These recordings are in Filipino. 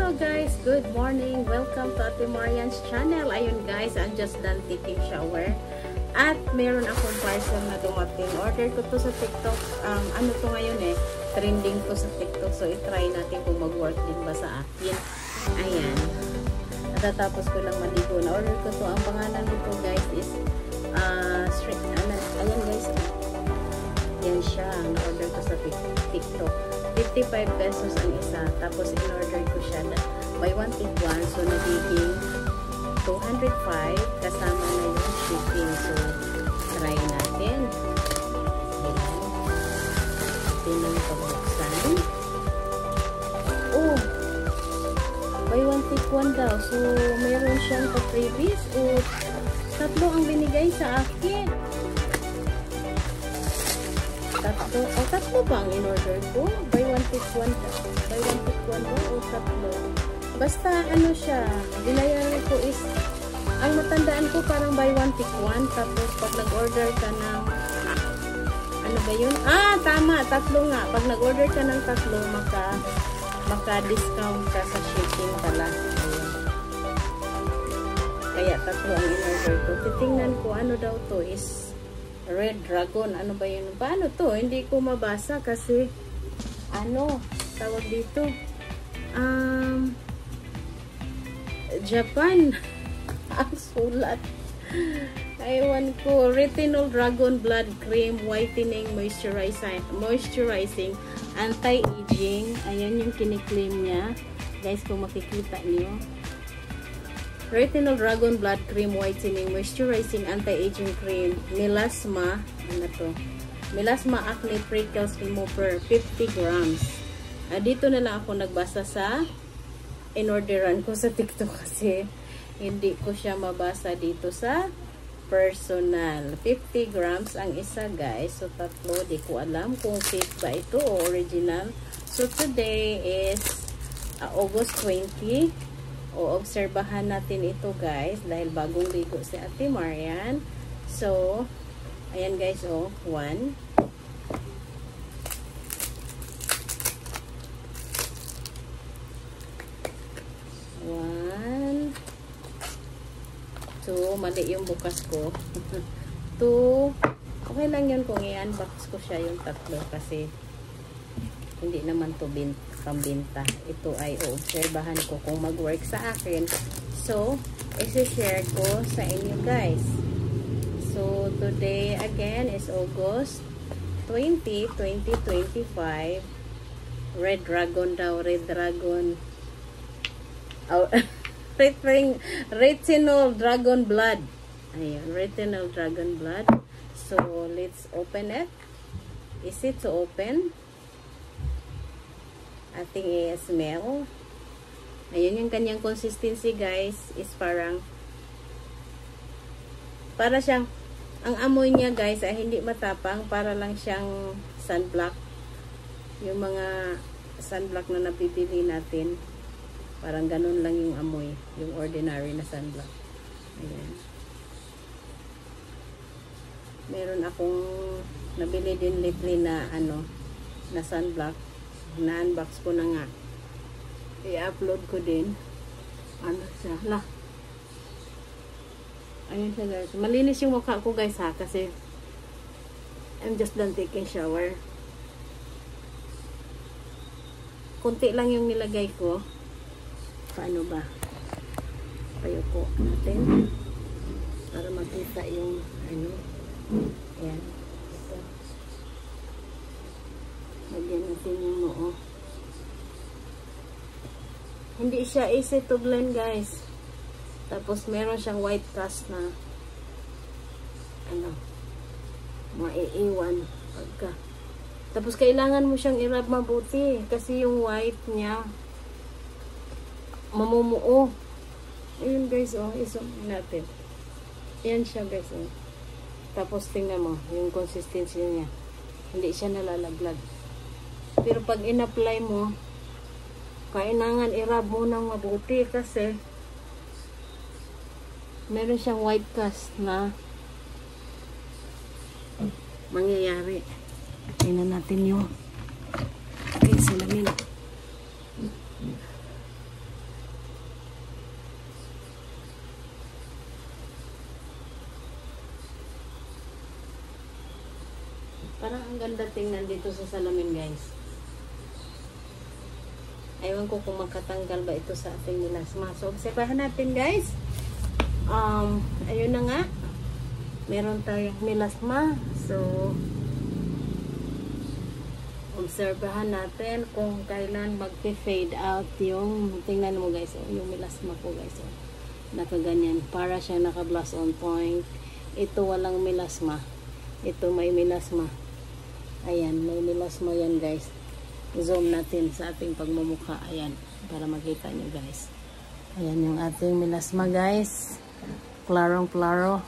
Hello guys, good morning. Welcome to Ate Marian's channel. Ayun guys, I'm just done taking shower. At meron akong parcel na dumating. Order ko to sa TikTok. Ano to ngayon eh, trending to sa TikTok. So i-try natin kung mag-work din ba sa akin. Ayan. Natatapos ko lang maligo. Na-order ko to. Ang pangalan nito guys is ayan guys. Yan siya. Na-order ko sa TikTok. 55 pesos ang isa. Tapos in-order ko siya na buy one take one. So nagiging 205 kasama na yung shipping. So try natin. Tingnan ko buksan. Oh! Buy one take one daw. So mayroon siyang pa-freebies. O tatlo ang binigay sa akin. Tatlo ba ang in-order ko? Buy one take one. Buy one take one ba? O tatlo? Basta ano siya, binayaran ko is, ang matandaan ko parang buy one take one. Tapos pag nag-order ka ng, ano ba yun? Tama, tatlo nga. Pag nag-order ka ng tatlo, maka-discount ka sa shipping pala. Kaya tatlo ang in-order ko. Titingnan ko ano daw to is Red Dragon. Ano ba yun? Paano to? Hindi ko mabasa kasi ano, tawag dito Japan ang sulat. Ewan ko. Retinol Dragon Blood Cream Whitening Moisturizing Anti-Aging. Ayan yung kiniklaim niya. Guys, kung makikita niyo. Retinol Dragon Blood Cream Whitening Moisturizing Anti-Aging Cream Melasma. Ano to? Melasma Acne Freckles Remover 50 grams. Dito na lang ako nagbasa sa in-orderan ko sa TikTok kasi hindi ko siya mabasa dito sa personal. 50 grams ang isa guys. So tatlo. Di ko alam kung fake ba ito o original. So today is August 20. O obserbahan natin ito guys dahil bagong ligo si Ate Marian. So ayan guys, 1 2, mali yung bukas ko. 2, okay lang yun kung i-unbox ko siya yung tatlo kasi hindi naman to pambinta. Ito ay obserbahan ko kung mag-work sa akin. So, isi-share ko sa inyo guys. So, today again is August 20, 2025. Red Dragon daw. Red Dragon. Retinol Dragon Blood. Ayan. Retinol Dragon Blood. So, let's open it. Is it to open? Ating i-smell. Ayan yung kanyang consistency guys. Is para siyang, ang amoy niya guys ay hindi matapang. Para lang siyang sunblock. Yung mga sunblock na napipili natin. Parang ganun lang yung amoy. Yung ordinary na sunblock. Ayan. Meron akong nabili din lately na na sunblock. Na-unbox ko na nga. I-upload ko din. Ano siya? Ayun siya guys. Malinis yung mukha ko guys ha. Kasi I'm just done taking shower. Kunti lang yung nilagay ko. Paano ba? Payuko natin. Para makita yung Ayan. Ito. Lagyan natin yung noo. Hindi siya easy to blend guys. Tapos meron siyang white cast na maiiwan pagka. Tapos kailangan mo siyang i-rub mabuti kasi yung white niya mamumuo. Ayun guys, isok natin. Ayan siya guys. Tapos tingnan mo yung consistency niya. Hindi siya nalalaglag. Pero pag in-apply mo, kailangan i-rub mo ng mabuti kasi meron siyang white cast na mangyayari. Tingnan natin yung salamin. Ang ganda tingnan dito sa salamin, guys. Aywan ko kung makatanggal ba ito sa ating milasma. So, obserbahan natin, guys. Ayun na nga. Meron tayong milasma. So, obserbahan natin kung kailan mag-fade out yung, tingnan mo, guys, yung milasma ko, guys. Nakaganyan. Para siya naka-blast on point. Ito walang milasma. Ito may milasma. Ayan, may milasma yan, guys. Zoom natin sa ating pagmumukha. Ayan, para makita nyo, guys. Ayan yung ating milasma, guys. Klarong-klaro.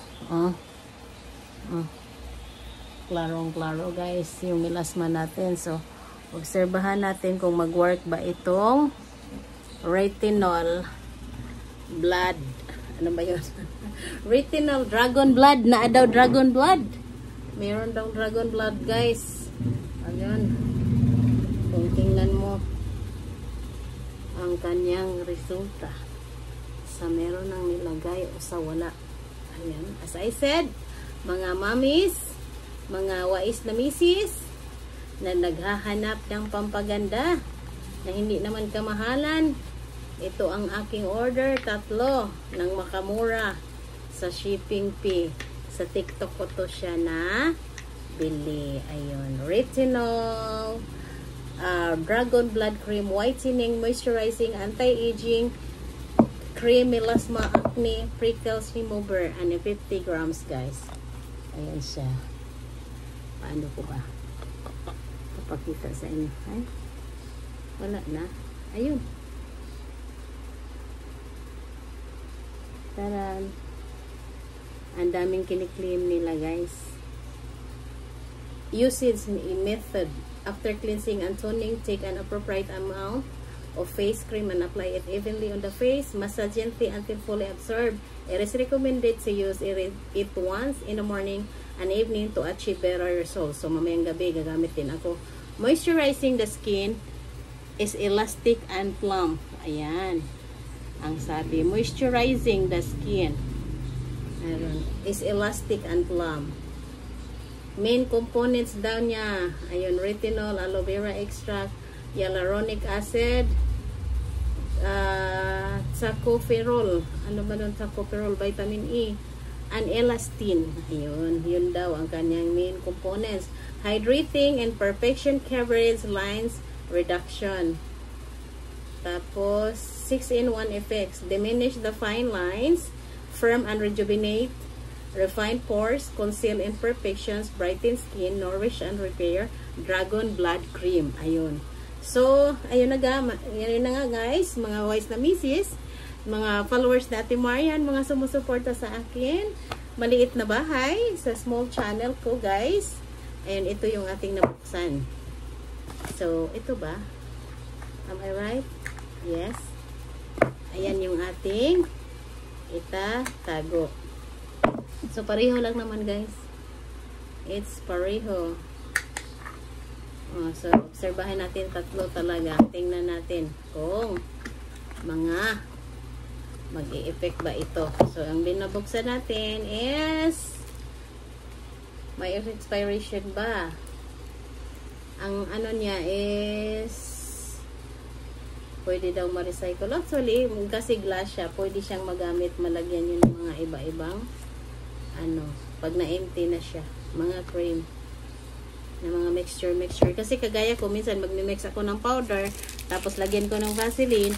Klarong-klaro, guys. Yung milasma natin. So, obserbahan natin kung mag-work ba itong retinol blood. Ano ba yun? Retinol dragon blood. Na daw dragon blood. Meron daw dragon blood, guys. Ayan. Kung tingnan mo ang kanyang resulta sa meron ng nilagay o sa wala. Ayan. As I said, mga mommies, mga wais na misis na naghahanap ng pampaganda na hindi naman kamahalan, ito ang aking order. 3 ng makamura sa shipping fee. Sa TikTok ko to siya na bili. Ayun. Retinol, Dragon Blood Cream, Whitening, Moisturizing, Anti-Aging, Cream, Melasma, Acne, Prickles Remover, and 50 grams, guys. Ayan siya. Paano ko ba papakita sa inyo? Ay? Wala na. Ayun. Taran. Ang daming kiniklaim nila, guys. Usage method. After cleansing and toning, take an appropriate amount of face cream and apply it evenly on the face. Massage gently until fully absorbed. It is recommended to use it once in the morning and evening to achieve better results. So, mamayang gabi, gagamit din ako. Moisturizing the skin is elastic and plump. Ayan. Ang sabi, moisturizing the skin is elastic and plump. Main components daw niya, ayun, retinol, aloe vera extract, hyaluronic acid, tocopherol, ano ba nun, tocopherol, vitamin E, and elastin. Ayun, yun daw ang kanyang main components. Hydrating and perfection coverage lines reduction. Tapos, 6-in-1 effects. Diminish the fine lines, firm and rejuvenate, refine pores, conceal imperfections, brighten skin, nourish and repair, Dragon Blood Cream. Ayun. So, ayun na nga, guys, mga wise na misis, mga followers na Ate Marian, mga sumusuporta sa akin, maliit na bahay, sa small channel ko, guys. Ayun, ito yung ating nabuksan. So, ito ba? Am I right? Yes. Ayan yung ating itatago. So, pareho lang naman, guys. It's pareho. So, obserbahan natin 3 talaga. Tingnan natin kung mga mag-i-effect ba ito. So, ang binabuksan natin is may expiration ba? Ang ano niya is pwede daw ma-recycle. Actually, kasi glass siya, pwede siyang magamit, malagyan yun ng mga iba-ibang pag na-empty na siya, mga cream na mga mixture. Kasi kagaya ko, minsan magmi-mix ako ng powder, tapos lagyan ko ng Vaseline,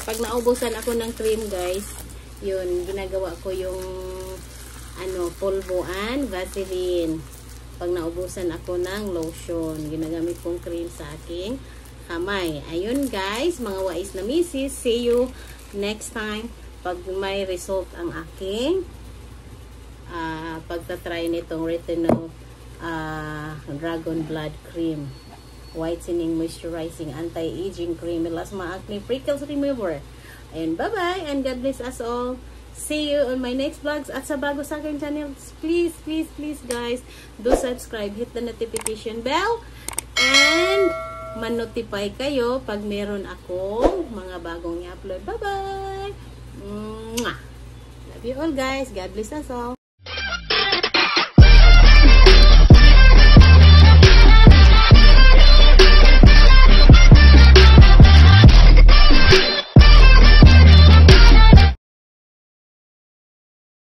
pag naubusan ako ng cream, guys, yun, ginagawa ko yung pulbuan, Vaseline. Pag naubusan ako ng lotion, ginagamit kong cream sa aking kamay. Ayun, guys, mga wais na misis, see you next time pag may result ang aking pagtatry nitong retinol Dragon Blood Cream, Whitening, Moisturizing, Anti-Aging Cream, Melasma, Acne, Prickles Remover. Ayun, bye-bye and God bless us all. See you on my next vlogs. At sa bago sa aking channel, please guys, do subscribe, hit the notification bell, and man-notify kayo pag meron akong mga bagong i-upload. Bye-bye! Love you all, guys. God bless us all.